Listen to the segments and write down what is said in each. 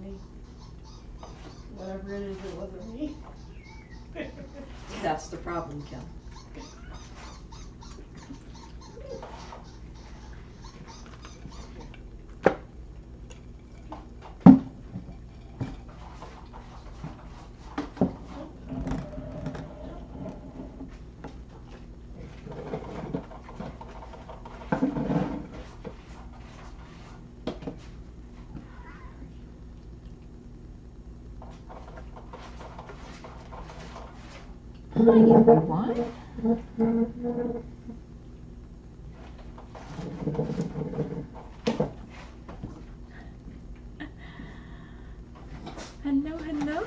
me. Whatever it is, it wasn't me. That's the problem, Kim. Hi, everyone. Hello, hello.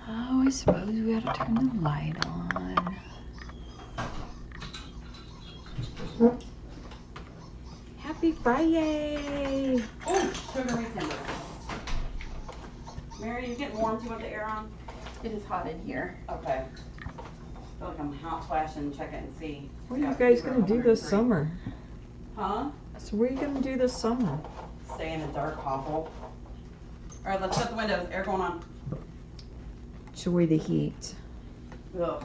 Oh, I suppose we ought to turn the light on. Happy Friday! Oh, sugar rekindle. Mary, you getting warm? Do you want the air on? It is hot in here. Okay. I feel like I'm hot flashing, check it and see. What are you guys gonna do this summer? Huh? So what are you gonna do this summer? Stay in a dark hovel. All right, let's shut the windows. Air going on. Enjoy the heat. Ugh.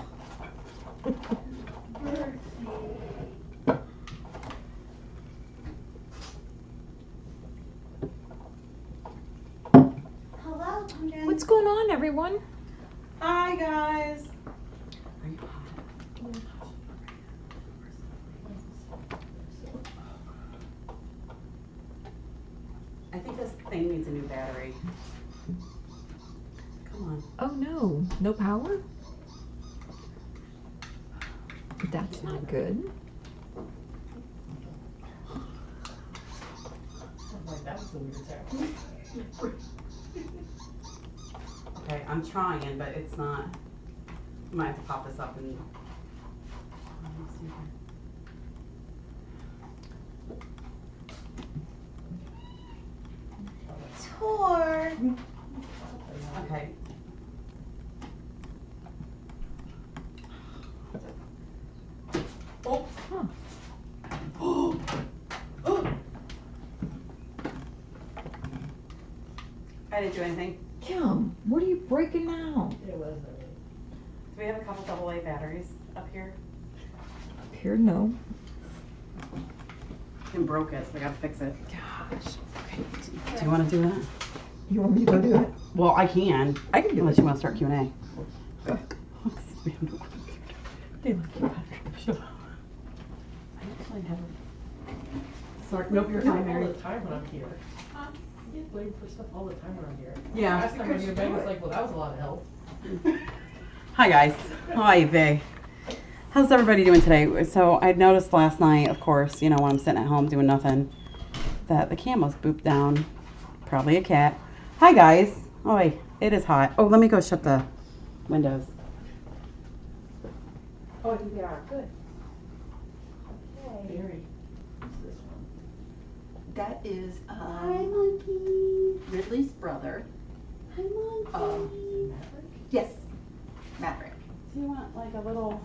Hello, pumpkin. What's going on, everyone? Hi, guys. Are you hot? I think this thing needs a new battery. Come on. Oh no, no power? That's not good. Like, that was a weird sound. Okay, I'm trying, but it's not. I might have to pop this up and. Tour. Okay. Oh. Huh. Oh. Oh. I didn't do anything. Kim, what are you breaking now? It wasn't me. Do we have a couple AA batteries up here? Up here, no. Kim broke it, so I gotta fix it. Gosh. Okay. Do you want to do that? You want me to go do it? Well, I can. I can do Unless it. you want to start Q&A. They like you better. I actually have. Sorry, nope, you're All fine, Mary. the time when I'm here. You get blamed for stuff all the time when I'm here. Yeah. Last time when you were back, it's like, well, that was a lot of help. Hi guys. Hi, Vay. How's everybody doing today? So I noticed last night, of course, you know, when I'm sitting at home doing nothing, that the cam was booped down. Probably a cat. Hi guys. Oh wait, it is hot. Oh, let me go shut the windows. Oh, I think they are. Good. Okay. Mary, what's this one? That is Hi, monkey. Ridley's brother. Hi, monkey. Maverick? Yes, Maverick. Do you want like a little?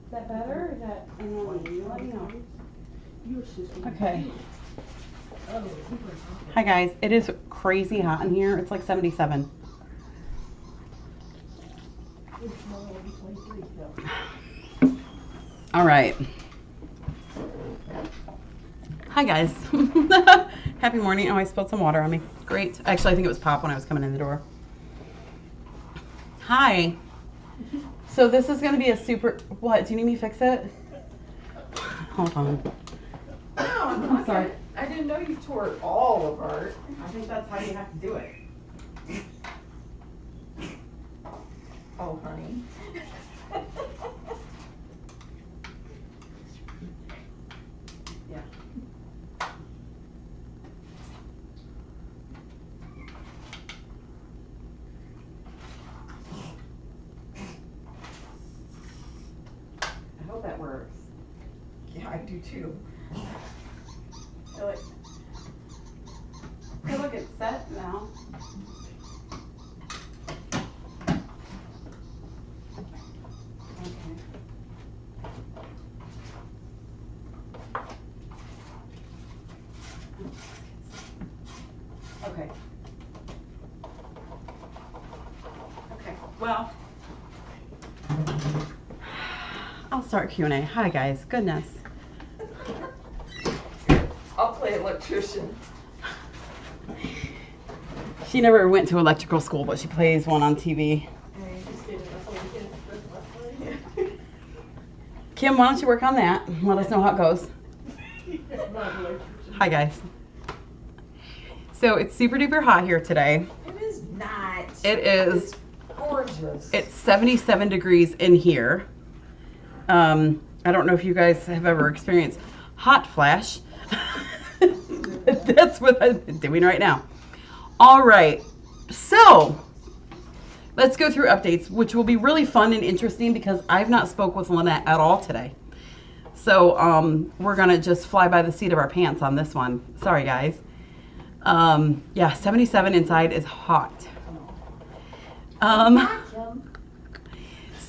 Is that better? Is that? And then you let me know. You were just Okay. Oh, super hot. Hi guys. It is crazy hot in here. It's like 77. Tomorrow will be 23. No. All right. Hi guys. Happy morning. Oh, I spilled some water on me. Great. Actually, I think it was Pop when I was coming in the door. Hi. So this is going to be a super. What? Do you need me to fix it? Hold on. I'm sorry. I didn't know you tore it all apart. I think that's how you have to do it. Oh, honey. Yeah. I hope that works. Yeah, I do too. Feel like it's set now. Well, I'll start Q&A. Hi guys, goodness. I'll play electrician. She never went to electrical school, but she plays one on TV. Kim, why don't you work on that? Let us know how it goes. Hi guys. So it's super duper hot here today. It is not. It is. It's gorgeous. It's 77 degrees in here. I don't know if you guys have ever experienced hot flash. That's what I'm doing right now. All right, so let's go through updates, which will be really fun and interesting because I've not spoke with Lynette at all today. So we're gonna just fly by the seat of our pants on this one. Sorry guys. Yeah, 77 inside is hot.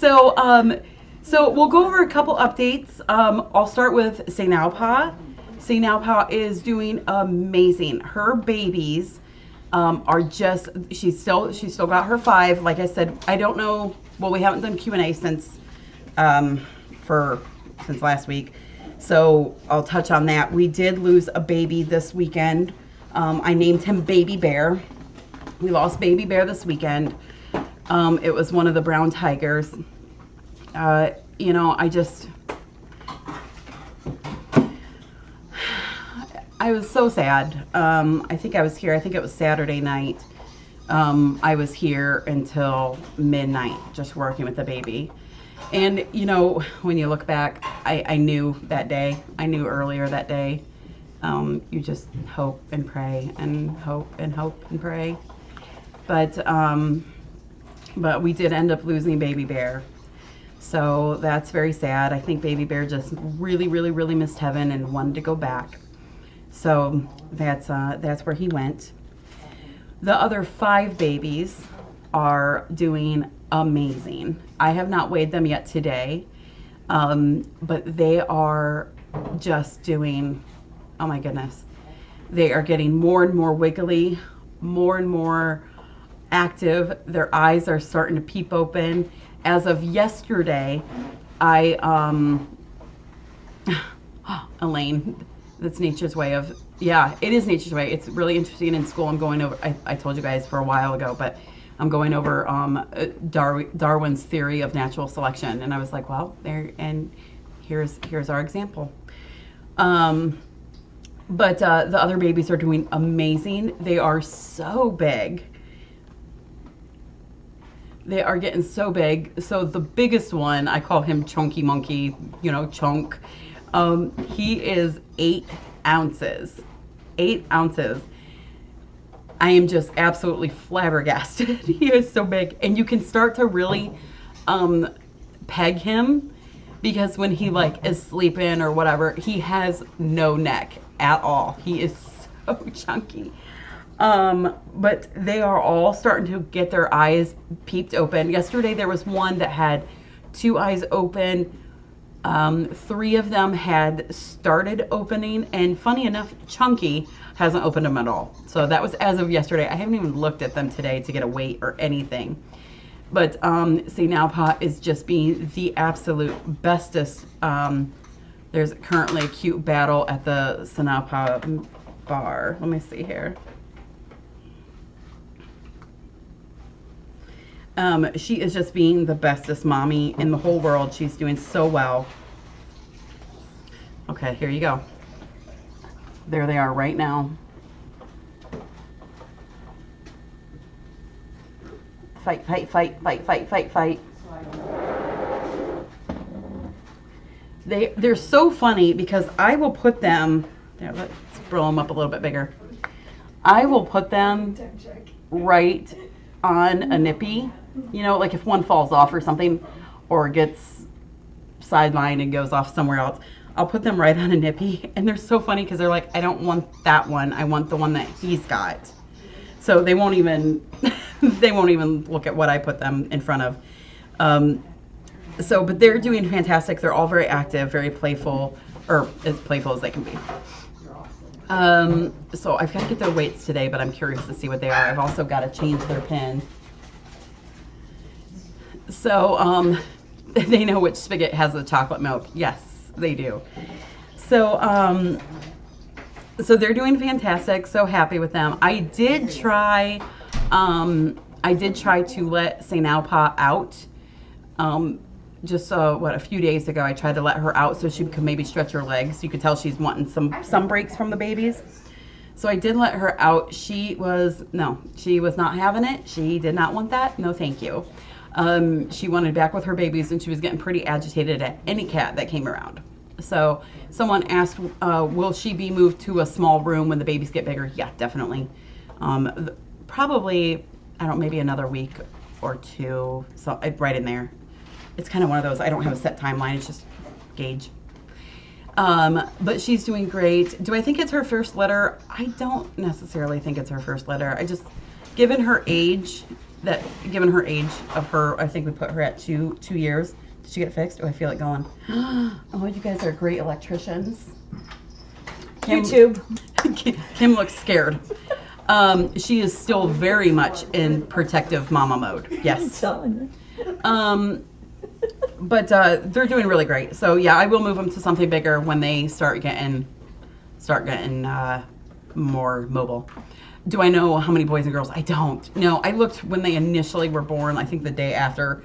So we'll go over a couple updates. I'll start with St. Alpa. St. Alpa is doing amazing. Her babies are just, she's still got her 5. Like I said, I don't know, well, we haven't done Q&A since last week. So I'll touch on that. We did lose a baby this weekend. I named him Baby Bear. We lost Baby Bear this weekend. It was one of the brown tigers. You know, I was so sad. I think I was here. I think it was Saturday night. I was here until midnight just working with the baby. And, you know, when you look back, I knew that day. I knew earlier that day. You just hope and pray and hope and hope and pray. But we did end up losing Baby Bear. So that's very sad. I think Baby Bear just really, really, really missed heaven and wanted to go back. So that's where he went. The other 5 babies are doing amazing. I have not weighed them yet today, but they are just doing, oh my goodness. They are getting more and more wiggly, more and more active. Their eyes are starting to peep open. As of yesterday, Elaine, that's nature's way of, yeah, it is nature's way. It's really interesting in school. I'm going over, I told you guys for a while ago, but I'm going over Darwin's theory of natural selection. And I was like, well, there, and here's our example. But the other babies are doing amazing. They are so big. They are getting so big. So the biggest one, I call him Chunky Monkey, you know, Chunk. He is 8 ounces. 8 ounces. I am just absolutely flabbergasted. He is so big. And you can start to really peg him because when he like is sleeping or whatever, he has no neck at all. He is so chunky. But they are all starting to get their eyes peeped open. Yesterday there was one that had 2 eyes open. 3 of them had started opening, and funny enough, Chunky hasn't opened them at all. So that was as of yesterday. I haven't even looked at them today to get a weight or anything. But St. Alpa is just being the absolute bestest. There's currently a cute battle at the St. Alpa bar. Let me see here. She is just being the bestest mommy in the whole world. She's doing so well. Okay, here you go. There they are right now. Fight, fight, fight, fight, fight, fight, fight. They're so funny because I will put them, there, let's roll them up a little bit bigger. I will put them right on a nippy. You know, like if one falls off or something, or gets sidelined and goes off somewhere else, I'll put them right on a nippy. And they're so funny because they're like, I don't want that one. I want the one that he's got. So they won't even, they won't even look at what I put them in front of. But they're doing fantastic. They're all very active, very playful, or as playful as they can be. So I've got to get their weights today, but I'm curious to see what they are. I've also got to change their pin. So they know which spigot has the chocolate milk. Yes, they do. So so they're doing fantastic. So happy with them. I did try to let St. Alpa out. Just a few days ago, I tried to let her out so she could maybe stretch her legs. You could tell she's wanting some breaks from the babies. So I did let her out. She was not having it. She did not want that. No, thank you. She wanted back with her babies, and she was getting pretty agitated at any cat that came around. So someone asked, will she be moved to a small room when the babies get bigger? Yeah, definitely. Probably, I don't know, maybe another week or two, so right in there. It's kind of one of those, I don't have a set timeline, it's just gauge. But she's doing great. Do I think it's her first litter? I don't necessarily think it's her first litter. I just, given her age of her, I think we put her at 2 years. Did she get it fixed? Oh, I feel it going. Oh, you guys are great electricians. YouTube. Kim looks scared. She is still very much in protective mama mode. Yes. I'm telling you. But they're doing really great. So yeah, I will move them to something bigger when they start getting more mobile. Do I know how many boys and girls? I don't. No, I looked when they initially were born. I think the day after.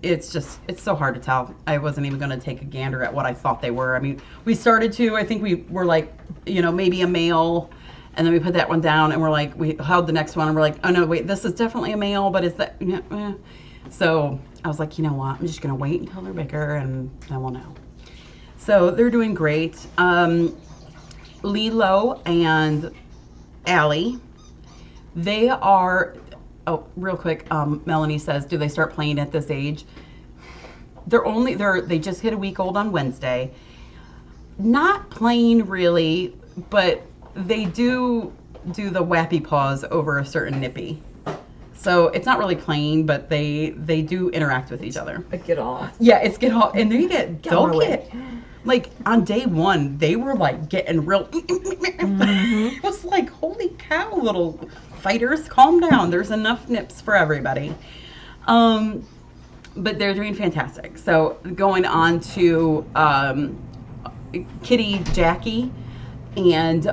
It's so hard to tell. I wasn't even going to take a gander at what I thought they were. I mean, we started to. I think we were like, maybe a male. And then we put that one down, and we're like, we held the next one, and we're like, oh no, wait, this is definitely a male, but is that? Yeah. So I was like, you know what? I'm just gonna wait until they're bigger, and then we'll know. So they're doing great. Lilo and Allie, they are. Oh, real quick, Melanie says, do they start playing at this age? They just hit a week old on Wednesday. Not playing really, but they do the wappy paws over a certain nippy. So it's not really playing, but they do interact with each other. Get off. Yeah, it's get off. And like on day 1, they were like getting real. It was like, holy cow, little fighters, calm down. There's enough nips for everybody. But they're doing fantastic. So going on to Kitty Jackie and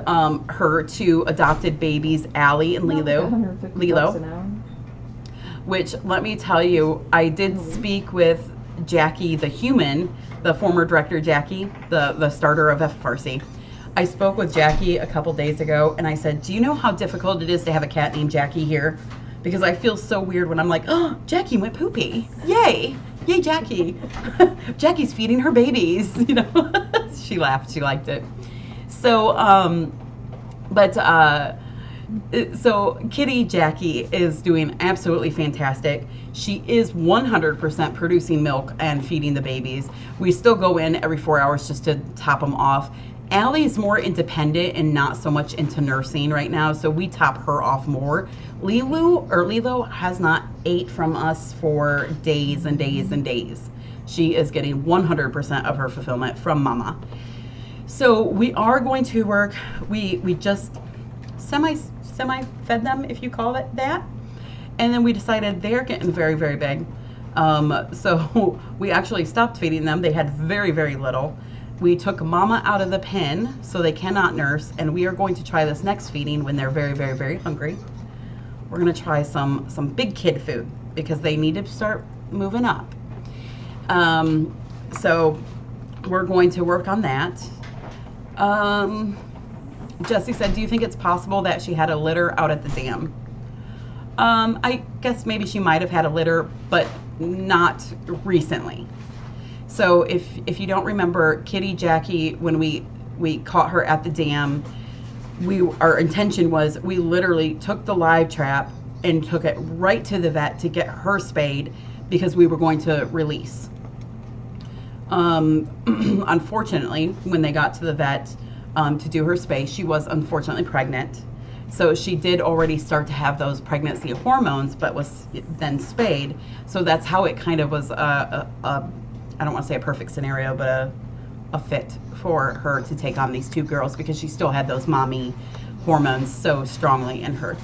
her 2 adopted babies, Allie and Lilo. Which, let me tell you, I did speak with Jackie the human, the former director Jackie, the starter of FFRC. I spoke with Jackie a couple days ago, and I said, do you know how difficult it is to have a cat named Jackie here? Because I feel so weird when I'm like, oh, Jackie went poopy. Yay. Yay, Jackie. Jackie's feeding her babies. She laughed. She liked it. So, so Kitty Jackie is doing absolutely fantastic. She is 100% producing milk and feeding the babies. We still go in every 4 hours just to top them off. Allie's more independent and not so much into nursing right now, so we top her off more. Lilo has not ate from us for days and days and days. She is getting 100% of her fulfillment from Mama. So we are going to work. We just semi fed them, if you call it that, and then we decided they're getting very, very big. So we actually stopped feeding them. They had very, very little. We took Mama out of the pen so they cannot nurse, and we are going to try this next feeding when they're very, very, very hungry. We're going to try some big kid food because they need to start moving up. So we're going to work on that. Jesse said, do you think it's possible that she had a litter out at the dam? I guess maybe she might have had a litter, but not recently. So if you don't remember, Kitty Jackie, when we caught her at the dam, our intention was we literally took the live trap and took it right to the vet to get her spayed because we were going to release. Unfortunately, when they got to the vet to do her spay, she was unfortunately pregnant. So she did already start to have those pregnancy hormones, but was then spayed. So that's how it kind of was I don't want to say a perfect scenario, but a fit for her to take on these 2 girls because she still had those mommy hormones so strongly in her.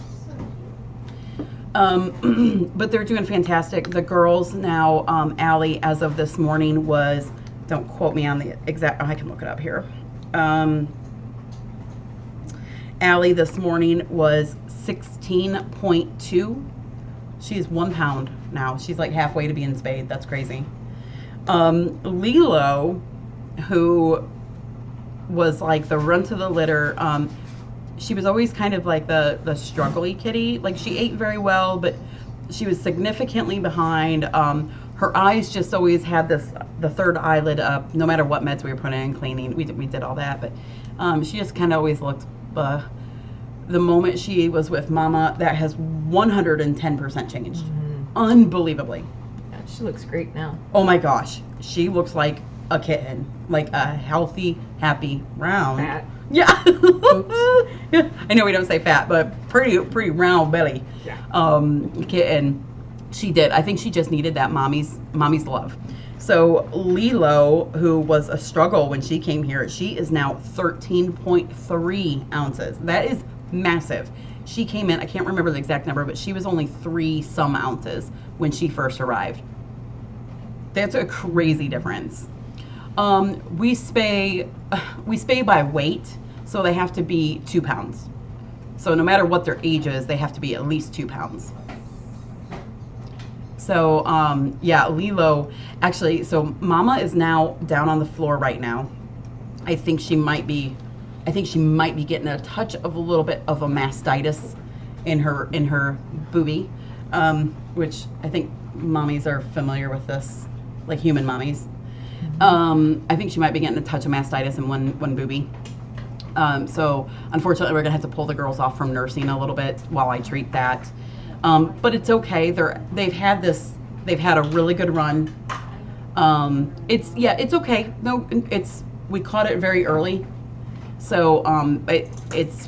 But they're doing fantastic. The girls now, Allie, as of this morning, was, don't quote me on the exact, I can look it up here. Allie this morning was 16.2. She's 1 pound now. She's like halfway to being spayed. That's crazy. Lilo, who was like the runt of the litter, she was always kind of like the struggly kitty. Like she ate very well, but she was significantly behind. Her eyes just always had the third eyelid up, no matter what meds we were putting in, cleaning. We did all that, but she just kind of always looked. The moment she was with Mama, that has 110% changed. Unbelievably. Yeah, she looks great now. Oh my gosh, she looks like a kitten, like a healthy, happy, round. Fat. Yeah. I know we don't say fat, but pretty round belly. Yeah. Kitten. She did. I think she just needed that mommy's love. So Lilo, who was a struggle when she came here, she is now 13.3 ounces. That is massive. She came in, I can't remember the exact number, but she was only 3 some ounces when she first arrived. That's a crazy difference. We spay by weight, so they have to be 2 pounds. So no matter what their age is, they have to be at least 2 pounds. So yeah, Lilo, actually, so Mama is now down on the floor right now. I think she might be getting a touch of a little bit of a mastitis in her boobie, which I think mommies are familiar with this, like human mommies. I think she might be getting a touch of mastitis in one boobie. So unfortunately, we're gonna have to pull the girls off from nursing a little bit while I treat that. But it's okay. They've had a really good run. It's okay. No, we caught it very early. So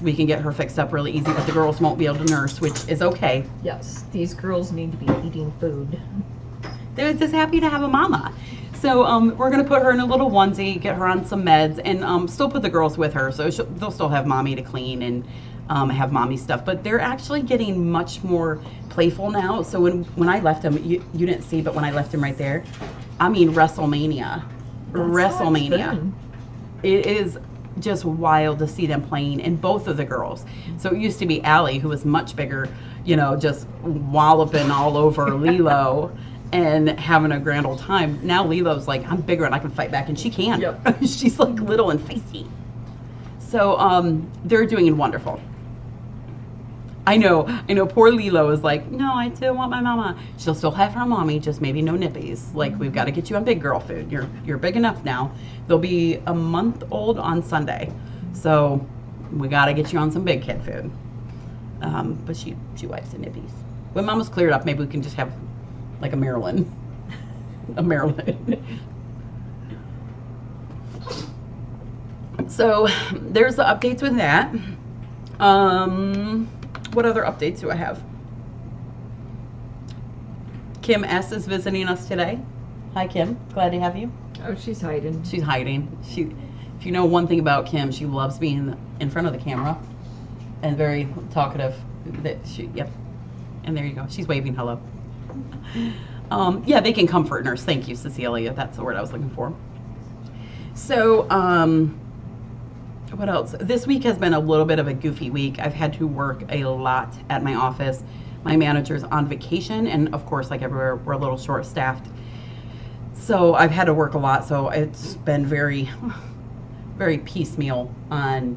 we can get her fixed up really easy, but the girls won't be able to nurse, which is okay. Yes, these girls need to be eating food. They're just happy to have a mama. So we're gonna put her in a little onesie, get her on some meds, and still put the girls with her. So they'll still have mommy to clean and have mommy stuff. But they're actually getting much more playful now. So when I left them, you didn't see, but when I left them right there, I mean WrestleMania. WrestleMania. It is just wild to see them playing, and both of the girls. So it used to be Allie, who was much bigger, just walloping all over Lilo and having a grand old time. Now Lilo's like, I'm bigger and I can fight back, and she can. Yep. She's like little and feisty. So they're doing wonderful. I know poor Lilo is like, no, I still want my mama. She'll still have her mommy, just maybe no nippies. Like, we've got to get you on big girl food. You're big enough now. They'll be a month old on Sunday. So we got to get you on some big kid food. But she likes the nippies. When mama's cleared up, maybe we can just have like a Maryland. A Maryland. So there's the updates with that. What other updates do I have? Kim S is visiting us today. Hi, Kim. Glad to have you. Oh, she's hiding. She's hiding. If you know one thing about Kim, she loves being in front of the camera and very talkative. Yep. And there you go. She's waving hello. Yeah, they can comfort nurse. Thank you, Cecilia. That's the word I was looking for. So, what else? This week has been a little bit of a goofy week. I've had to work a lot at my office. My manager's on vacation, and of course, like everywhere, we're a little short-staffed. So I've had to work a lot, so it's been very, very piecemeal on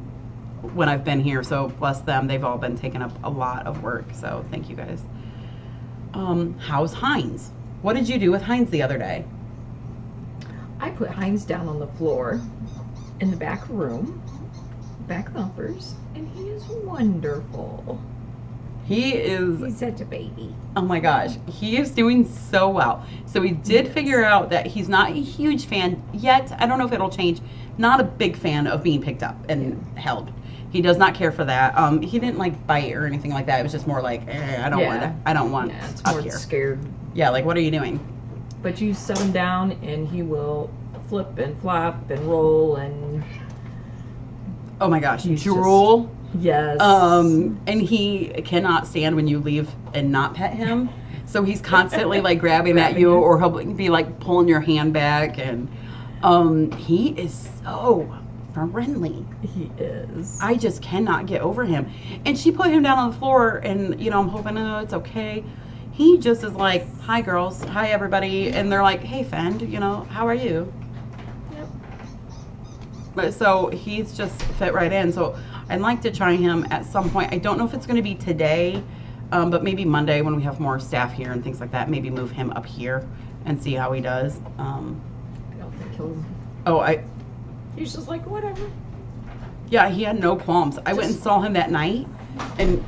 when I've been here. So bless them, they've all been taking up a lot of work, so thank you guys. How's Hines? What did you do with Hines the other day? I put Hines down on the floor in the back room, back thumpers, and he is wonderful. He's such a baby. Oh my gosh, he is doing so well. So we did figure out that he's not a huge fan yet. I don't know if it'll change. Not a big fan of being picked up and held. He does not care for that. He didn't like bite or anything like that. It was just more like, I don't want it. I don't want it's up more here. Scared. Yeah, like what are you doing? But you set him down and he will flip and flop and roll and... Oh my gosh, drool. Yes. And he cannot stand when you leave and not pet him. So he's constantly like grabbing at you, or he'll be like pulling your hand back, and he is so friendly. He is. I just cannot get over him. And she put him down on the floor, and you know, I'm hoping it's okay. He just is like, "Hi girls, hi everybody," and they're like, "Hey Fend, you know, how are you?" Yep. But so he's just fit right in. So I'd like to try him at some point. I don't know if it's going to be today, but maybe Monday when we have more staff here and things like that. Maybe move him up here and see how he does. I don't think he'll. He's just like, whatever. Yeah, he had no qualms. I went and saw him that night, and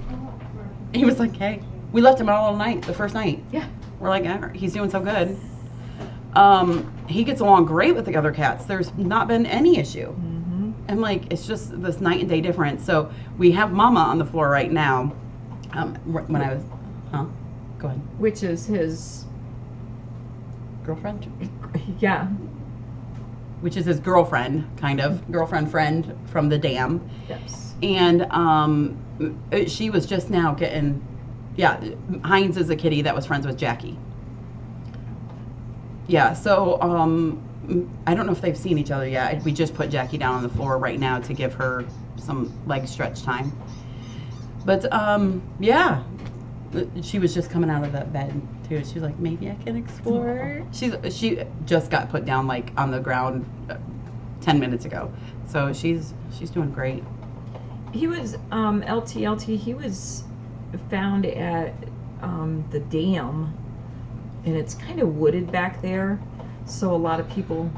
he was like, "Hey." We left him out all night, the first night. Yeah. We're like, he's doing so good. He gets along great with the other cats. There's not been any issue. Mm-hmm. And like, it's just this night and day difference. So we have Mama on the floor right now. When I was, go ahead. Which is his Girlfriend? Yeah. Which is his girlfriend, kind of. Girlfriend friend from the dam. Yes. And she was just now getting, Hines is a kitty that was friends with Jackie. Yeah, so I don't know if they've seen each other yet. We just put Jackie down on the floor right now to give her some leg stretch time. But yeah, she was just coming out of that bed too. She was like, maybe I can explore. She just got put down like on the ground 10 minutes ago. So she's doing great. He was LT. He was found at the dam, and it's kind of wooded back there, so a lot of people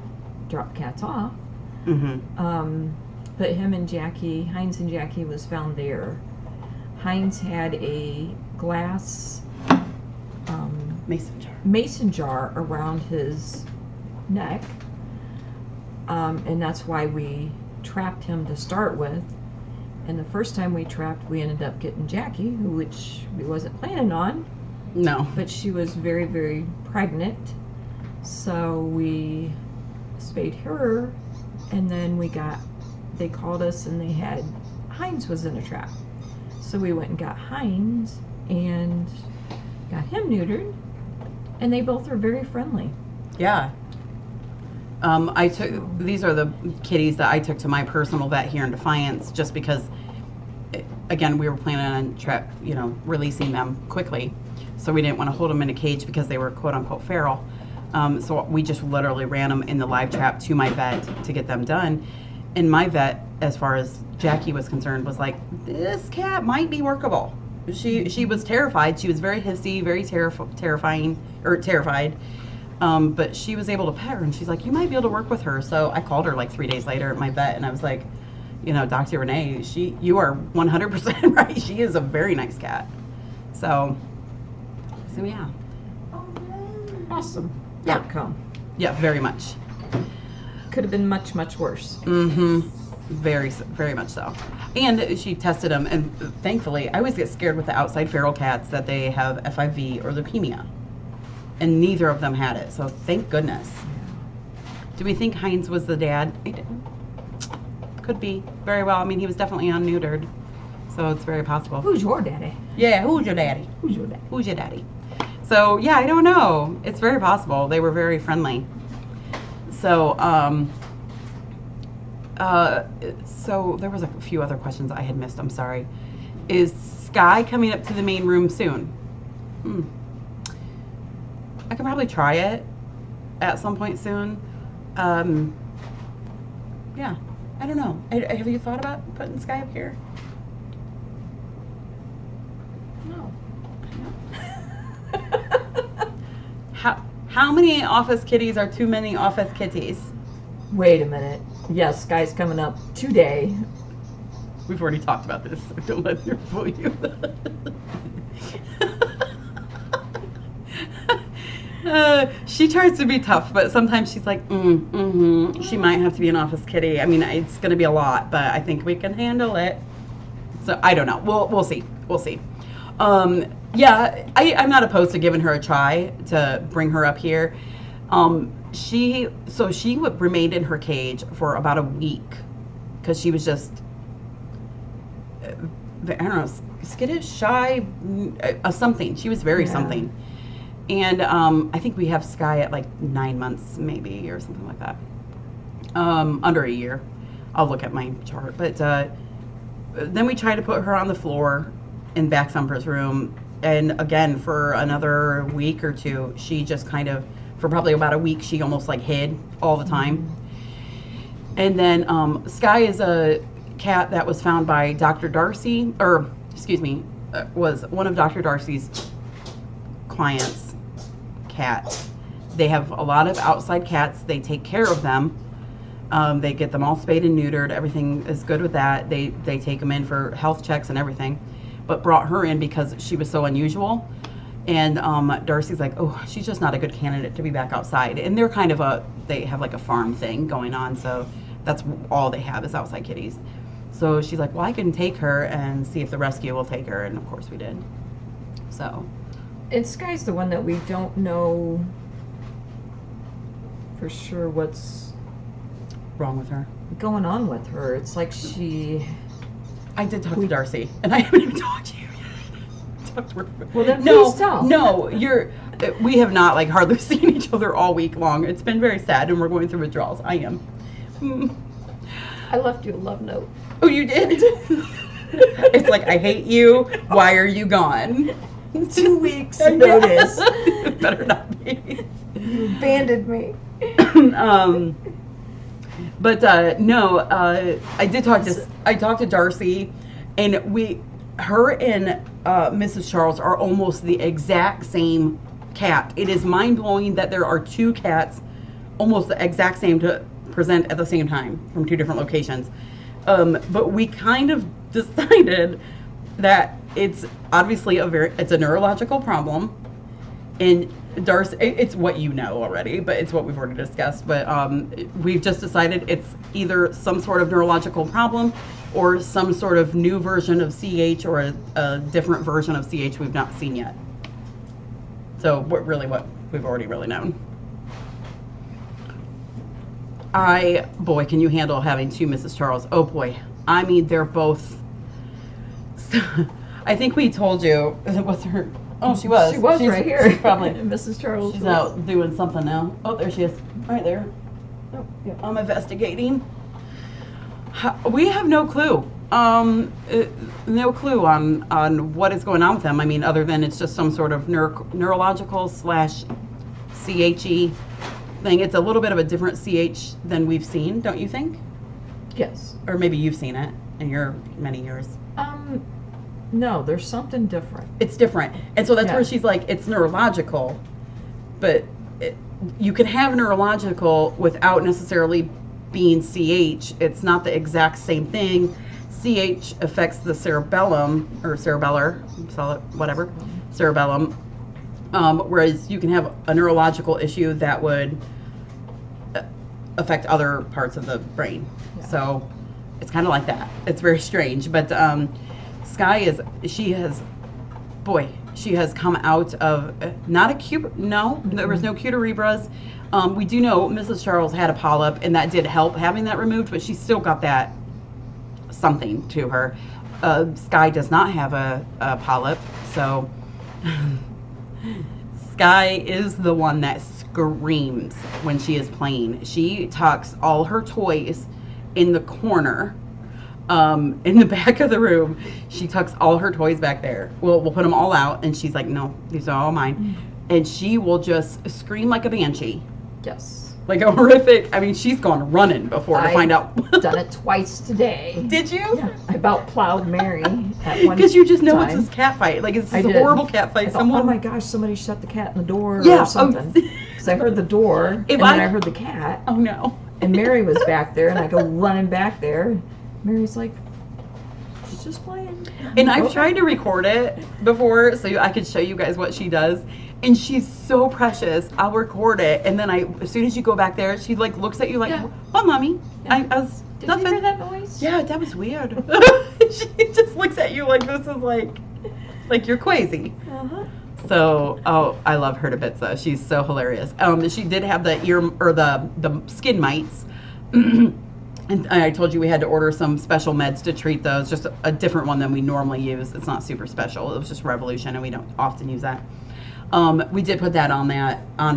drop cats off. Mm-hmm. But him and Jackie, Hines and Jackie, was found there. Hines had a glass mason jar around his neck, and that's why we trapped him to start with. And the first time we trapped, we ended up getting Jackie, which we wasn't planning on. No. But she was very, very pregnant. So we spayed her, and then they called us and they had, Hines was in a trap. So we went and got Hines and got him neutered, and they both are very friendly. Yeah. These are the kitties that I took to my personal vet here in Defiance, just because, again, we were planning on releasing them quickly. So we didn't want to hold them in a cage because they were quote unquote feral. So we just literally ran them in the live trap to my vet to get them done. And my vet, as far as Jackie was concerned, was like, this cat might be workable. She was terrified. She was very hissy, very terrified. But she was able to pet her, and she's like, you might be able to work with her. So I called her like 3 days later at my vet, and I was like, Dr. Renee, you are 100% right. She is a very nice cat. So yeah. Awesome. Yeah. Outcome. Yeah, very much. Could have been much, much worse. Mm-hmm. Very, very much so. And she tested them, and thankfully, I always get scared with the outside feral cats that they have FIV or leukemia. And neither of them had it, so thank goodness. Do we think Hines was the dad? Could be, very well. I mean, he was definitely unneutered, so it's very possible. Who's your daddy? Yeah, who's your daddy? Who's your daddy? Who's your daddy? So, yeah, I don't know. It's very possible. They were very friendly. So, so there was a few other questions I had missed. I'm sorry. Is Skye coming up to the main room soon? I could probably try it at some point soon. Yeah, I don't know. Have you thought about putting Skye up here? No. How many office kitties are too many office kitties? Wait a minute. Yes, Skye's coming up today. We've already talked about this, so don't let her fool you. She tries to be tough, but sometimes she's like, she might have to be an office kitty. I mean, it's going to be a lot, but I think we can handle it. So I don't know. We'll see. We'll see. Yeah, I'm not opposed to giving her a try to bring her up here. She remained in her cage for about a week because she was just I don't know, skittish, shy, something. She was very something. And I think we have Skye at like 9 months maybe or something like that. Under a year. I'll look at my chart. But then we tried to put her on the floor in back Thumper's room. And again, for another week or two, she just kind of, for probably about a week, she almost like hid all the time. And then Skye is a cat that was found by Dr. Darcy, or excuse me, was one of Dr. Darcy's clients' cat. They have a lot of outside cats. They take care of them. They get them all spayed and neutered. Everything is good with that. They take them in for health checks and everything, but brought her in because she was so unusual. And Darcy's like, oh, she's just not a good candidate to be back outside. And they're kind of they have like a farm thing going on, so that's all they have is outside kitties. So she's like, well, I can take her and see if the rescue will take her. And of course we did. So. And Skye's the one that we don't know for sure what's wrong with her. going on with her. It's like I did talk to Darcy, and I haven't even talked to you yet. Well, then no, please tell. No, we have not like hardly seen each other all week long. It's been very sad, and we're going through withdrawals. I am. I left you a love note. Oh, you did? It's like, I hate you. Why are you gone? 2 weeks notice. Better not be. You abandoned me. No, I did talk to. I talked to Darcy, and her and Mrs. Charles are almost the exact same cat. It is mind blowing that there are 2 cats, almost the exact same, to present at the same time from 2 different locations. But we kind of decided that it's obviously it's a neurological problem, and Darcy, it's what you know already, but it's what we've already discussed. But we've just decided it's either some sort of neurological problem or some sort of new version of CH or a different version of CH we've not seen yet. So what we've already really known. Boy, can you handle having 2 Mrs. Charles? Oh boy. I mean, they're both, I think we told you, what's her, oh, she was. She's right here. She's probably, Mrs. Charles. she's out doing something now. Oh, there she is, right there. Oh, yeah. I'm investigating. We have no clue. No clue on what is going on with them. I mean, other than it's just some sort of neurological / CHE thing. It's a little bit of a different CH than we've seen, don't you think? Yes. Or maybe you've seen it in your many years. No, there's something different. It's different. And so that's where she's like, it's neurological, but you can have neurological without necessarily being CH. It's not the exact same thing. CH affects the cerebellum, or cerebellar, whatever, cerebellum. Whereas you can have a neurological issue that would affect other parts of the brain. Yeah. So it's kind of like that. It's very strange. But Skye she has come out of, not a there was no cuterebras. We do know Mrs. Charles had a polyp, and that did help having that removed, but she's still got that something to her. Skye does not have a polyp, so Skye is the one that screams when she is playing. She tucks all her toys in the corner, in the back of the room. She tucks all her toys back there. We'll put them all out, and she's like, no, these are all mine. And she will just scream like a banshee. Yes. Like a horrific, I mean, she's gone running before to find out. Done it twice today. Did you? Yeah. I about plowed Mary at one Because you just know time. it's this cat fight. Like, it's this horrible cat fight. I thought, oh my gosh, somebody shut the cat in the door or something. Because I heard the door, and then I heard the cat. Oh no. And Mary was back there, and I go running back there. Mary's like, she's just playing. And I've tried to record it before so I could show you guys what she does. And she's so precious. I'll record it, and then as soon as you go back there, she like looks at you like, "What, mommy?" Yeah. I was. Did you hear that noise? Yeah, that was weird. She just looks at you like this is like you're crazy. Uh-huh. So, I love her to bits though. She's so hilarious. She did have the ear or the skin mites, and And I told you we had to order some special meds to treat those, just a different one than we normally use. It's not super special. It was just Revolution, and we don't often use that. We did put that on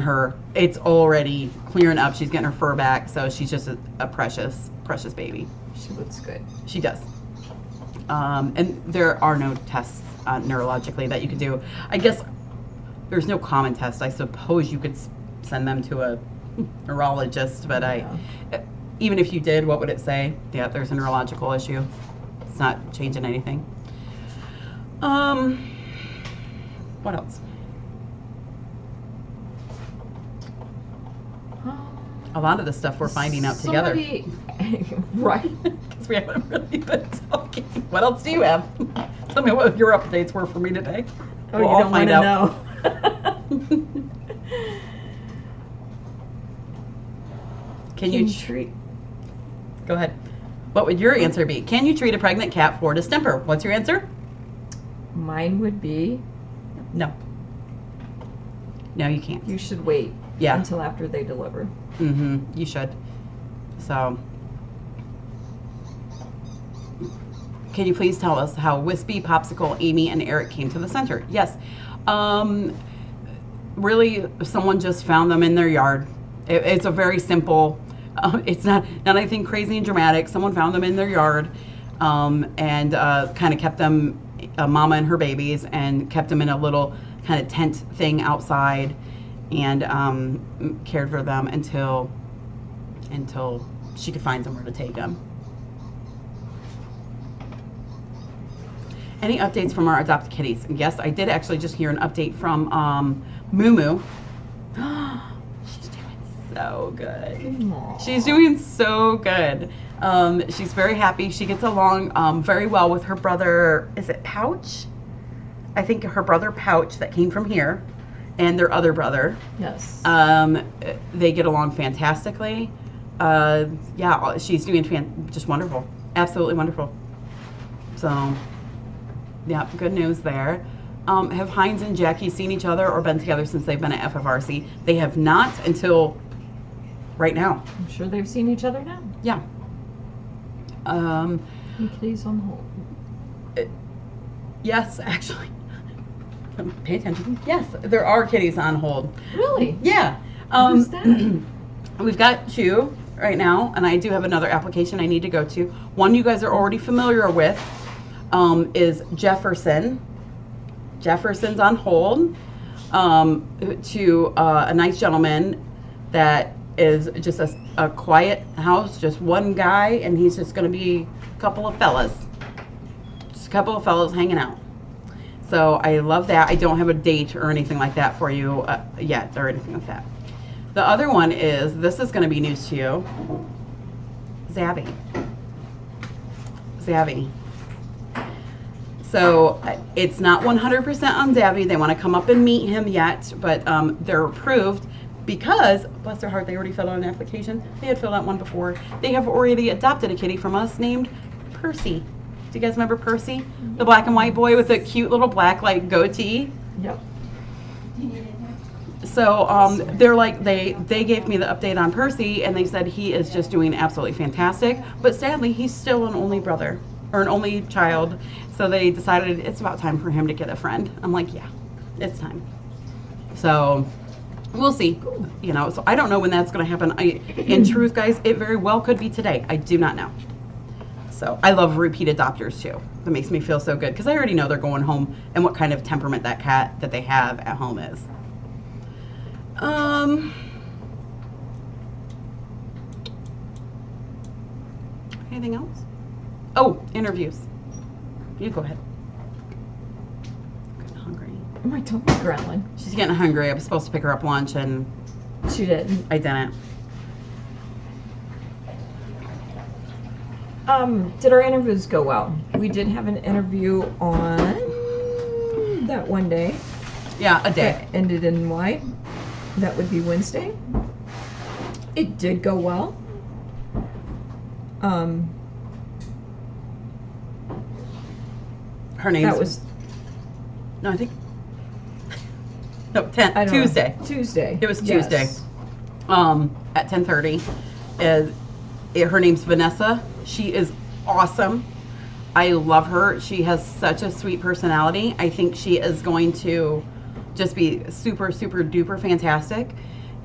her. It's already clearing up. She's getting her fur back, so she's just a precious, precious baby. She looks good. She does. And there are no tests neurologically that you could do. I guess there's no common test. I suppose you could send them to a neurologist, but even if you did, what would it say? Yeah, there's a neurological issue. It's not changing anything. What else? A lot of the stuff we're finding out together. Right. Because we haven't really been talking. What else do you have? Tell me what your updates were for me today. Oh, you don't want to know. Can you treat? Go ahead. What would your answer be? Can you treat a pregnant cat for distemper? What's your answer? Mine would be no. No, you can't. You should wait until after they deliver. Mm-hmm. You should. So, can you please tell us how Wispy, Popsicle, Amy, and Eric came to the center? Yes. Really, someone just found them in their yard. It's a very simple. It's not anything crazy and dramatic. Someone found them in their yard, and kind of kept them, mama and her babies, and kept them in a little kind of tent thing outside, and cared for them until she could find somewhere to take them. Any updates from our adopted kitties? Yes, I did actually just hear an update from Moo Moo. She's doing so good. Aww. She's doing so good. She's very happy. She gets along very well with her brother. Is it Pouch? I think her brother Pouch that came from here, and their other brother. Yes. They get along fantastically. Yeah, she's doing just wonderful. Absolutely wonderful. So, yeah, good news there. Have Hines and Jackie seen each other or been together since they've been at FFRC? They have not until right now. I'm sure they've seen each other now. Yeah. Please on hold. Yes, actually. Pay attention. Yes, there are kitties on hold. Really? Yeah. Who's that? We've got 2 right now, and I do have another application I need to go to. One you guys are already familiar with is Jefferson. Jefferson's on hold to a nice gentleman that is just a quiet house, just one guy, and he's just going to be a couple of fellas. Just a couple of fellas hanging out. So I love that. I don't have a date or anything like that for you yet or anything like that. The other one is, this is going to be news to you, Zabby. Zabby. So it's not 100% on Zabby. They want to come up and meet him yet, but they're approved because, bless their heart, they already filled out an application. They had filled out one before. They have already adopted a kitty from us named Percy. Do you guys remember Percy? The black and white boy with a cute little black like goatee? Yep. So they're like, they gave me the update on Percy, and they said he is just doing absolutely fantastic, but sadly he's still an only brother or an only child, so they decided it's about time for him to get a friend. I'm like, yeah, it's time. So we'll see, you know. So I don't know when that's going to happen. In truth, guys, it very well could be today. I do not know. So I love repeat adopters too. That makes me feel so good because I already know they're going home and what kind of temperament that cat that they have at home is. Anything else? Oh, interviews. You go ahead. I'm getting hungry. My tummy's growling. She's getting hungry. I was supposed to pick her up lunch and She didn't. I didn't. Did our interviews go well? We did have an interview on that one day. Yeah, a day. That ended in Y. That would be Wednesday. It did go well. Her name was no, I think no, Tuesday. Tuesday. It was Yes. Tuesday. At 10:30. Her name's Vanessa. She is awesome. I love her. She has such a sweet personality. I think she is going to just be super, super duper fantastic.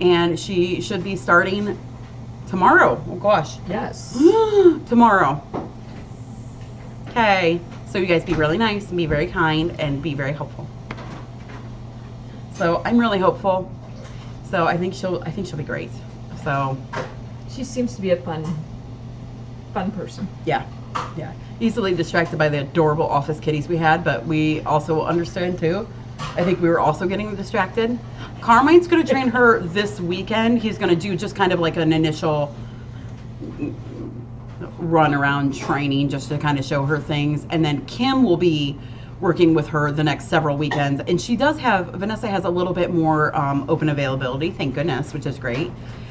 And she should be starting tomorrow. Oh gosh. Yes. Tomorrow. Okay. So you guys be really nice and be very kind and be very helpful. So I'm really hopeful. So I think she'll be great. So She seems to be a fun person. yeah. Easily distracted by the adorable office kitties we had, but we also understand too. I think we were also getting distracted. Carmine's going to train her this weekend. He's going to do just kind of like an initial run around training just to kind of show her things. And then Kim will be working with her the next several weekends. And Vanessa has a little bit more open availability, thank goodness, which is great.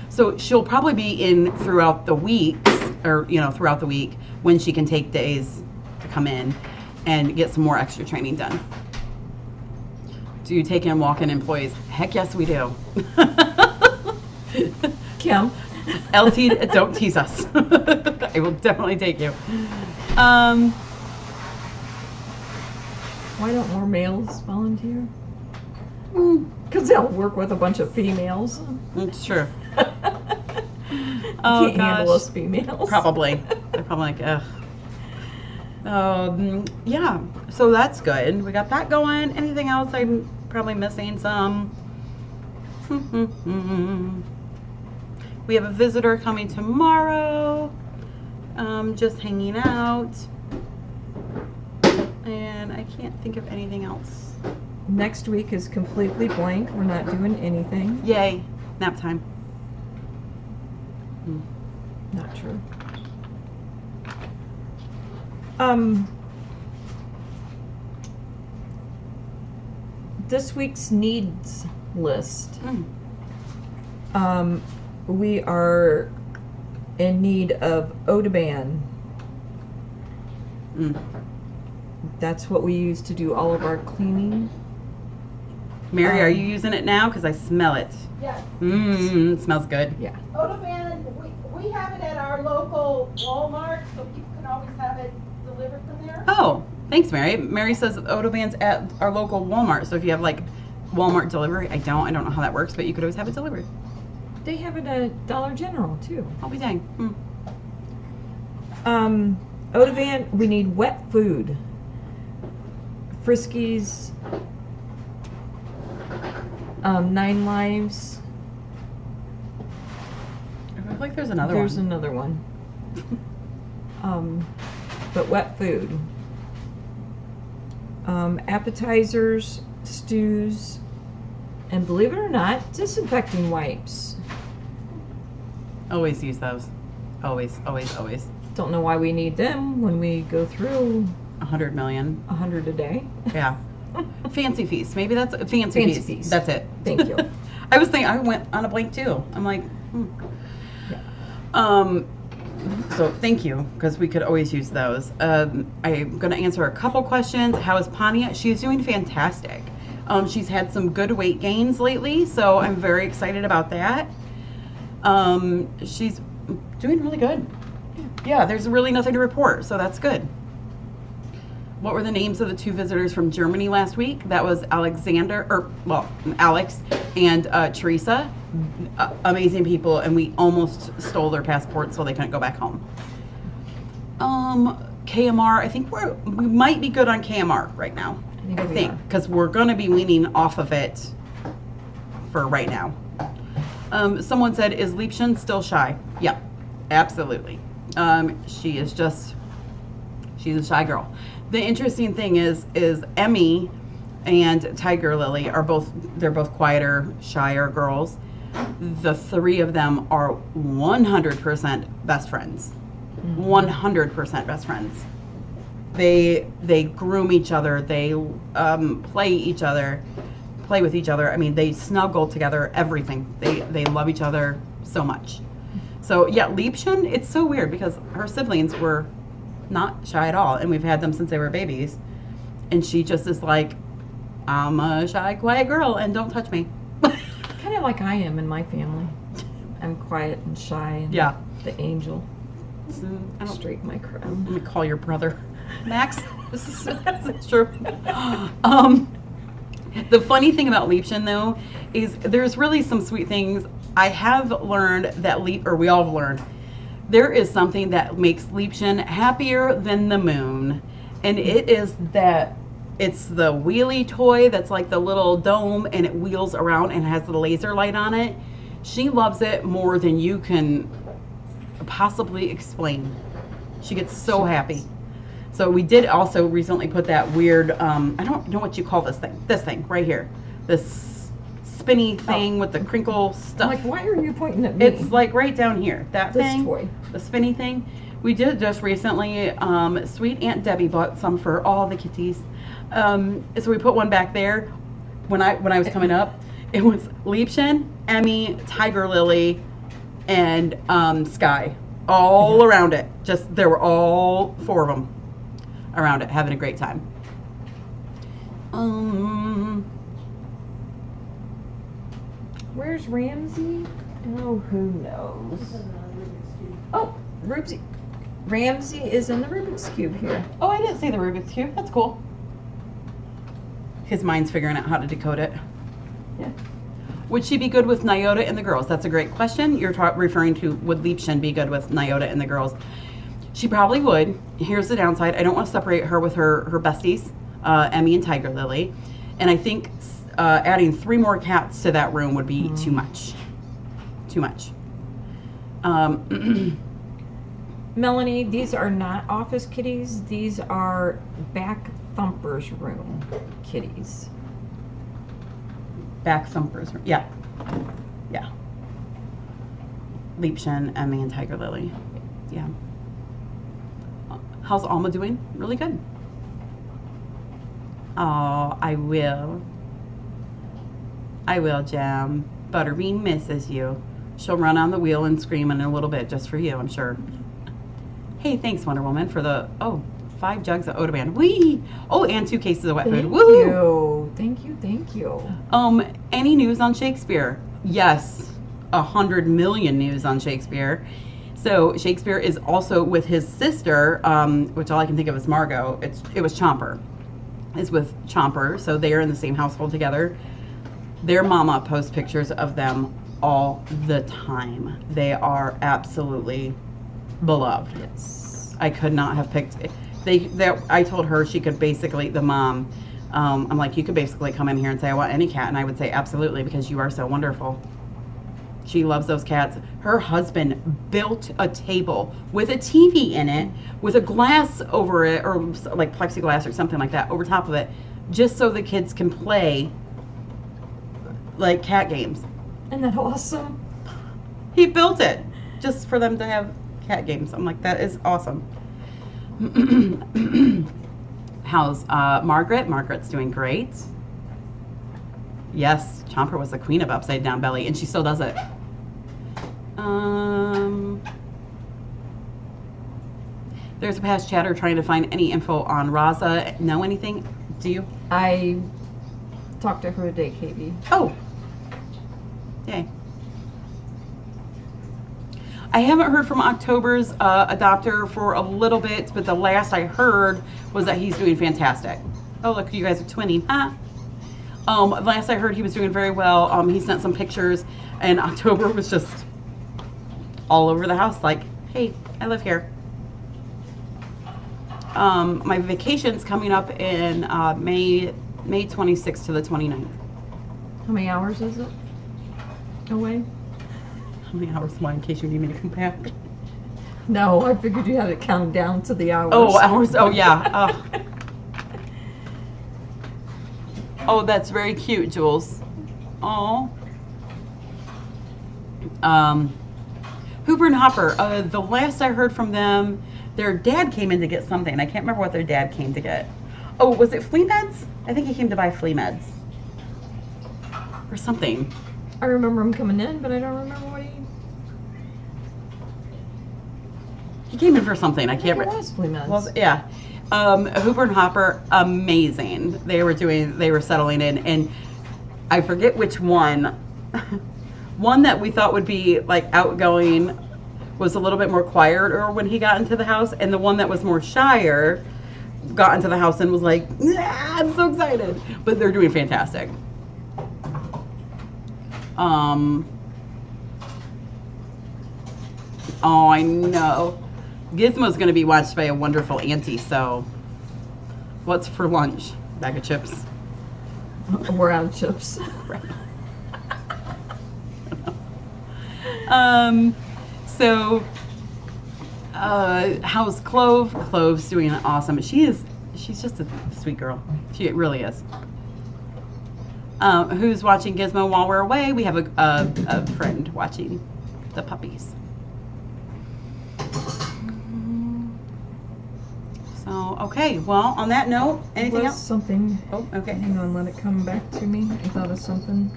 So she'll probably be in throughout the weeks, or throughout the week when she can take days to come in and get some more extra training done. Do you take in walk-in employees? Heck yes, we do. Kim. LT, don't tease us. I will definitely take you. Why don't more males volunteer? Because they'll work with a bunch of females. It's true. Can't handle us females. Probably. They're probably like, ugh. Yeah, so that's good. We got that going. Anything else? I'm probably missing some. We have a visitor coming tomorrow. Just hanging out. And I can't think of anything else. Next week is completely blank. We're not doing anything. Yay, nap time. Not true. This week's needs list. We are in need of Odoban. That's what we use to do all of our cleaning. Mary, are you using it now? Because I smell it. Yes. It smells good. Yeah. Odoban, we have it at our local Walmart, so people can always have it delivered from there. Oh, thanks, Mary. Mary says Odoban's at our local Walmart. So if you have like Walmart delivery, I don't know how that works, but you could always have it delivered. They have it at Dollar General too. I'll be dang. Odoban, we need wet food. Friskies, 9 Lives. I feel like there's another There's one. another one. But wet food. Appetizers, stews, and believe it or not, disinfecting wipes. Always use those. Always, always, always. Don't know why we need them when we go through 100 million. 100 a day. Yeah. Fancy feast. Maybe that's a fancy Fancy feast. feast. That's it. Thank you. I was thinking, I went on a blank too. I'm like, Yeah. So thank you, because we could always use those. I'm going to answer a couple questions. How is Pania? She's doing fantastic. She's had some good weight gains lately, so I'm very excited about that. She's doing really good. Yeah, there's really nothing to report, so that's good. What were the names of the 2 visitors from Germany last week? That was Alex and Teresa. Amazing people, and we almost stole their passports so they couldn't go back home. KMR, I think we might be good on KMR right now. I think, because we're going to be weaning off of it for right now. Someone said, is Liebchen still shy? Yeah, absolutely. She's a shy girl. The interesting thing is Emmy and Tiger Lily are both quieter, shyer girls. The 3 of them are 100% best friends. 100% best friends. They groom each other. They play with each other. I mean, they snuggle together, everything. They love each other so much. So yeah, Liebchen, it's so weird because her siblings were not shy at all, and we've had them since they were babies. And she just is like, I'm a shy, quiet girl, and don't touch me. Kind of like I am in my family. I'm quiet and shy and Yeah. the angel. I don't, Straighten my let crown. me call your brother. Max, this is true. The funny thing about Liebchen, though, is there's really some sweet things. I have learned that we all have learned, there is something that makes Liebchen happier than the moon. And it is that it's the wheelie toy that's like the little dome and it wheels around and has the laser light on it. She loves it more than you can possibly explain. She gets so happy. So we did also recently put that weird, I don't know what you call this thing right here. This spinny thing with the crinkle stuff. I'm like, why are you pointing at me? It's like right down here, that This thing, toy. the spinny thing. We did just recently, sweet Aunt Debbie bought some for all the kitties. So we put one back there. When I was coming up, it was Liebchen, Emmy, Tiger Lily, and Skye, all around it. Just there were all 4 of them around it, having a great time. Where's Ramsey? Oh, who knows? Oh, Ramsey is in the Rubik's Cube here. Oh, I didn't see the Rubik's Cube. That's cool. His mind's figuring out how to decode it. Yeah. Would she be good with Nyota and the girls? That's a great question. You're referring to would Liebchen be good with Nyota and the girls? She probably would. Here's the downside. I don't want to separate her with her besties, Emmy and Tiger Lily. And I think adding 3 more cats to that room would be too much. Too much. Melanie, these are not office kitties. These are back thumpers room kitties. Back thumpers. Yeah. Yeah. Liebchen, Emmy, and Tiger Lily. Yeah. How's Alma doing? Really good. Oh, I will. I will, Jam. Butterbean misses you. She'll run on the wheel and scream in a little bit just for you, I'm sure. Hey, thanks, Wonder Woman, for the, 5 jugs of Odoban. Whee! Oh, and 2 cases of wet food. Woo! Thank you. Any news on Shakespeare? Yes, 100 million news on Shakespeare. So Shakespeare is also with his sister, which all I can think of is Margot. It was Chomper. Is with Chomper, so they are in the same household together. Their mama posts pictures of them all the time. They are absolutely beloved. Yes. I could not have picked. I told her she could basically, the mom, I'm like, you could basically come in here and say, I want any cat, and I would say absolutely because you are so wonderful. She loves those cats. Her husband built a table with a TV in it, with a glass over it, or like plexiglass or something like that over top of it, just so the kids can play like cat games. Isn't that awesome? He built it just for them to have cat games. I'm like, that is awesome. How's Margaret? Margaret's doing great. Yes, Chomper was the queen of upside down belly, and she still does it. There's a past chatter trying to find any info on Raza. Know anything? Do you? I talked to her today, Katie. Oh. Yay. I haven't heard from October's adopter for a little bit, but the last I heard was that he's doing fantastic. Oh, look, you guys are twinning, huh? Last I heard he was doing very well. He sent some pictures, and October was just all over the house like, hey, I live here. My vacation's coming up in May 26th to the 29th. How many hours is it away? How many hours am I, in case you need me to come back? No, I figured you had to count down to the hours. Oh, hours. Oh, yeah. Oh, that's very cute, Jules. Oh. Hooper and Hopper. The last I heard from them, their dad came in to get something. I can't remember what their dad came to get. Oh, was it flea meds? I think he came to buy flea meds. Or something. I remember him coming in, but I don't remember what he... He came in for something. I can't remember. remember. It was flea meds. Well, yeah. Hooper and Hopper, amazing. They were settling in, and I forget which one. One that we thought would be like outgoing was a little bit more quieter when he got into the house, and the one that was more shyer got into the house and was like, I'm so excited. But they're doing fantastic. Oh, I know. Gizmo's going to be watched by a wonderful auntie, so what's for lunch? Bag of chips. We're out of chips. How's Clove? Clove's doing awesome. She's just a sweet girl. She really is. Who's watching Gizmo while we're away? We have a friend watching the puppies. So, okay. Well, on that note, anything else? Something. Oh, okay. Hang on, let it come back to me. I thought of something.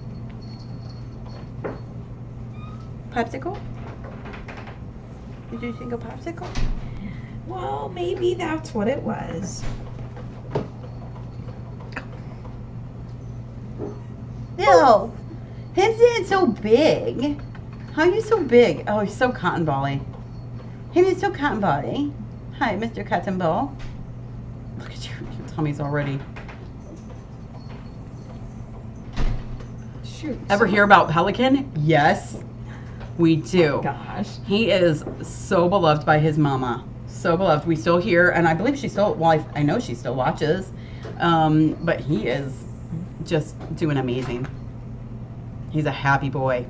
Popsicle? Did you think of popsicle? Well, maybe that's what it was. No, his is so big. How are you so big? Oh, he's so cotton bally. Him is so cotton bally. Hi, Mr. Cotton Ball. Look at you. Your tummy's already. Shoot. Ever hear about Pelican? Yes, we do. Gosh. He is so beloved by his mama. So beloved. We still hear, and I believe she still, well, I know she still watches. But he is just doing amazing. He's a happy boy.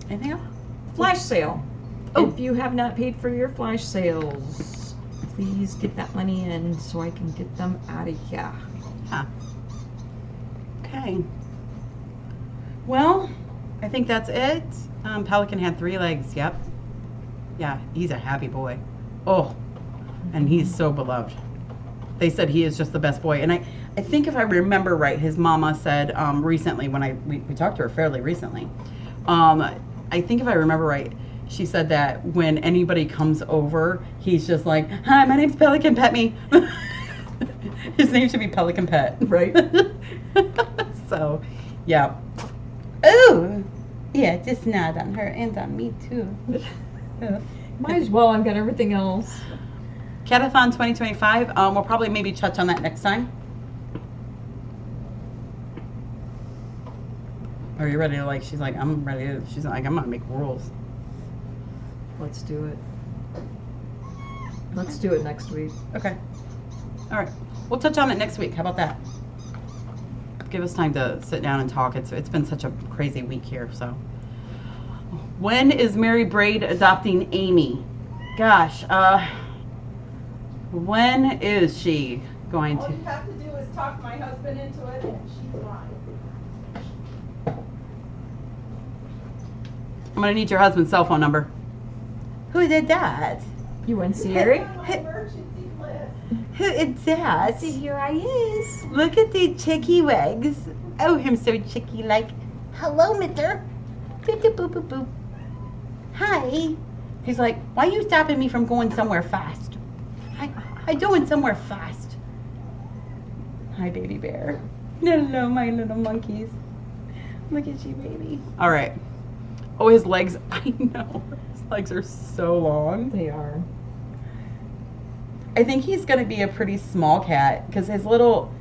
Anything else? Flash sale. Oh. If you have not paid for your flash sales, please get that money in so I can get them out of here. Yeah. Okay. Well, I think that's it. Pelican had 3 legs. Yep. Yeah, he's a happy boy. Oh, and he's so beloved. They said he is just the best boy. And I think if I remember right, his mama said recently when we talked to her fairly recently. I think if I remember right, she said that when anybody comes over, he's just like, hi, my name's Pelican, pet me. His name should be Pelican Pet. Right. So, yeah. Oh, yeah, just nod on her and on me too. Might as well. I've got everything else. Catathon 2025. We'll probably maybe touch on that next time. Are you ready to she's like, I'm ready to, she's like, I'm gonna make rules. Let's do it. Let's do it next week. Okay. All right. We'll touch on it next week. How about that? Give us time to sit down and talk. It's been such a crazy week here, so. When is Mary Braid adopting Amy? Gosh, when is she going All to? you have to do is talk my husband into it, and she's fine. I'm gonna need your husband's cell phone number. Who did that? You want Siri? It's on my emergency list. Who is that? Here I is. Look at the chicky legs. Oh, him so chicky like. Hello, mister. Boop, boop, boop, boop, boop. Hi. He's like, why are you stopping me from going somewhere fast? I going somewhere fast. Hi, baby bear. Hello, my little monkeys. Look at you, baby. All right. Oh, his legs. I know. His legs are so long. They are. I think he's going to be a pretty small cat because his little,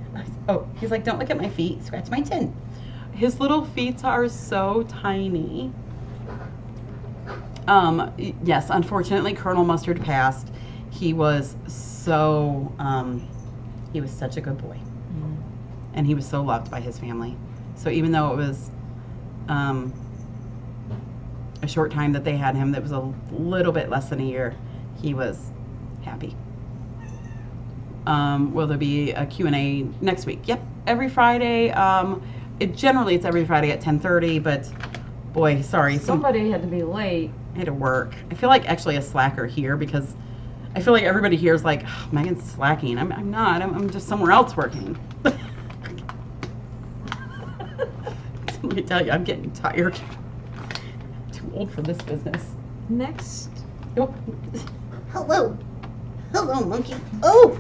oh, he's like, don't look at my feet, scratch my chin. His little feet are so tiny. Yes, unfortunately, Colonel Mustard passed. He was so, he was such a good boy. Mm. And he was so loved by his family. So even though it was a short time that they had him, that was a little bit less than a year, he was happy. Will there be a Q&A next week? Yep, every Friday. Generally it's every Friday at 10:30, but boy, sorry. Somebody had to be late. I had to work. I feel like actually a slacker here because I feel like everybody here is like, oh, Megan's slacking. I'm not. I'm just somewhere else working. Let me tell you, I'm getting tired. I'm too old for this business. Next. Oh. Hello. Hello, monkey. Oh.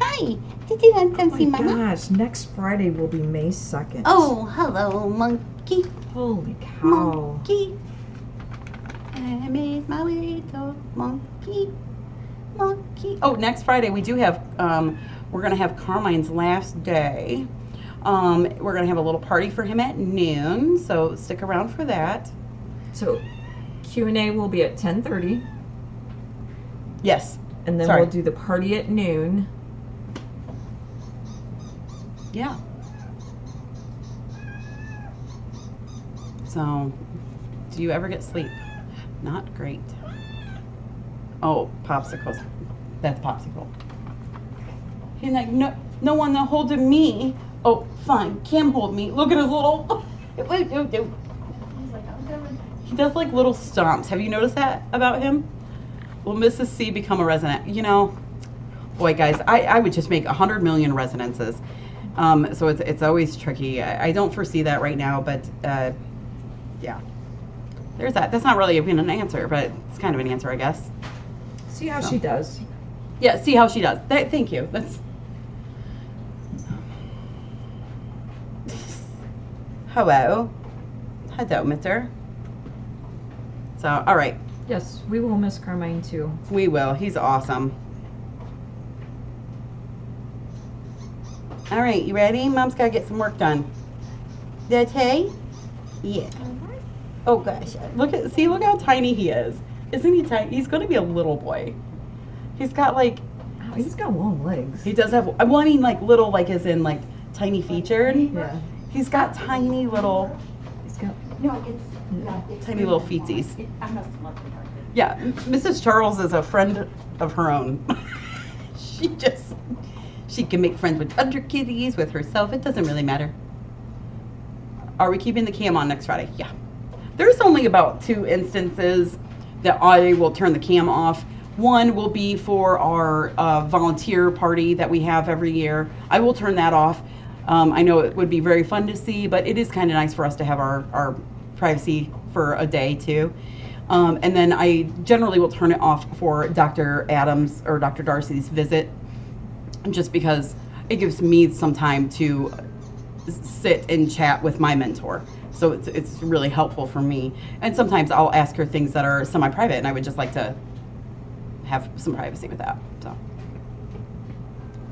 Hi. Did you want to come see Mama? Gosh, next Friday will be May 2nd. Oh, hello, monkey. Holy cow. Monkey. Time is my little monkey. Monkey. Oh, next Friday we do have, we're going to have Carmine's last day. We're going to have a little party for him at noon, so stick around for that. So Q&A will be at 10:30. Yes. And then Sorry. we'll do the party at noon. Yeah. So, do you ever get sleep? Not great. Oh, popsicles. That's popsicle. He's like, no, no one that holding me. Oh, fine. Cam hold me. Look at his little. He's like, I'm coming. He does like little stomps. Have you noticed that about him? Will Mrs. C become a resident? You know, boy, guys, I would just make 100 million residences. So it's always tricky. I don't foresee that right now, but yeah. There's that. That's not really even an answer, but it's kind of an answer, I guess. See how she does. Yeah, see how she does. Thank you. That's. Hello, mister. So, all right. Yes, we will miss Carmine too. We will. He's awesome. All right, you ready? Mom's got to get some work done. That's hay? Yeah. Oh gosh, look how tiny he is. Isn't he tiny? He's going to be a little boy. He's got like. Oh, he's got long legs. He does have. I'm wanting like little, like as in like tiny featured. Yeah. He's got tiny little. He's got. No, it's Tiny little feetsies. I must have loved it. Yeah, Mrs. Charles is a friend of her own. She can make friends with other kitties, with herself. It doesn't really matter. Are we keeping the cam on next Friday? Yeah. There's only about 2 instances that I will turn the cam off. One will be for our volunteer party that we have every year. I will turn that off. I know it would be very fun to see, but it is kind of nice for us to have our privacy for a day too. And then I generally will turn it off for Dr. Adams or Dr. Darcy's visit, just because it gives me some time to sit and chat with my mentor. So it's really helpful for me. And sometimes I'll ask her things that are semi-private, and I would just like to have some privacy with that. So.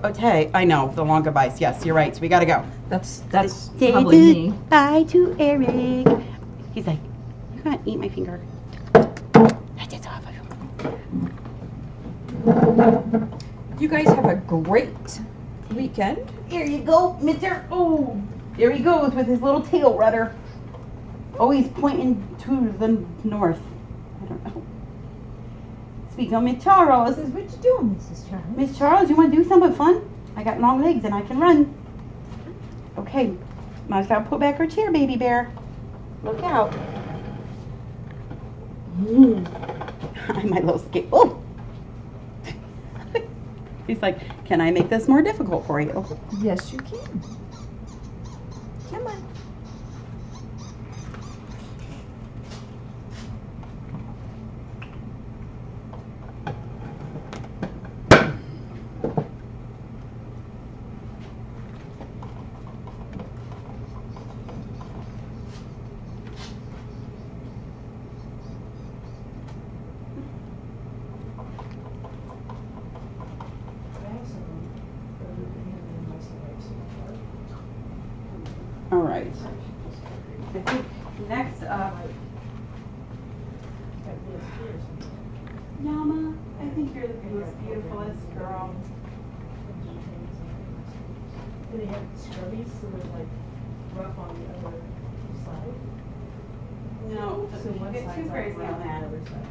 Okay, I know, the long goodbyes. Yes, you're right. So we got to go. That's probably me. Bye to Eric. He's like, you're going to eat my finger. That's it. You guys have a great weekend. Here you go, Mr. Oh, there he goes with his little tail rudder. Always pointing to the north. I don't know. Speak on Miss Charles. What you doing, Mrs. Charles? Miss Charles, you want to do something fun? I got long legs and I can run. Okay, Mom's got to put back her chair, baby bear. Look out. I'm my little skate. Oh! He's like, can I make this more difficult for you? Yes, you can. Come on. All right. I think next up, Yama, I think you're the most beautifulest girl. Do they have scrubbies so they're like rough on the other side? No, So one get side's too like crazy rough on the that. other side.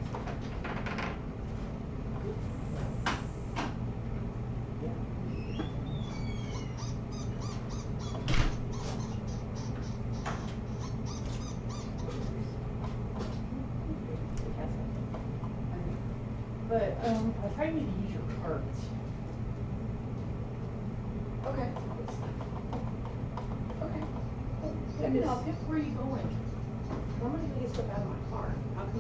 But I probably need to use your cart. Okay. Okay. I can help you. Where are you going? I'm gonna get stuff out of my car. How come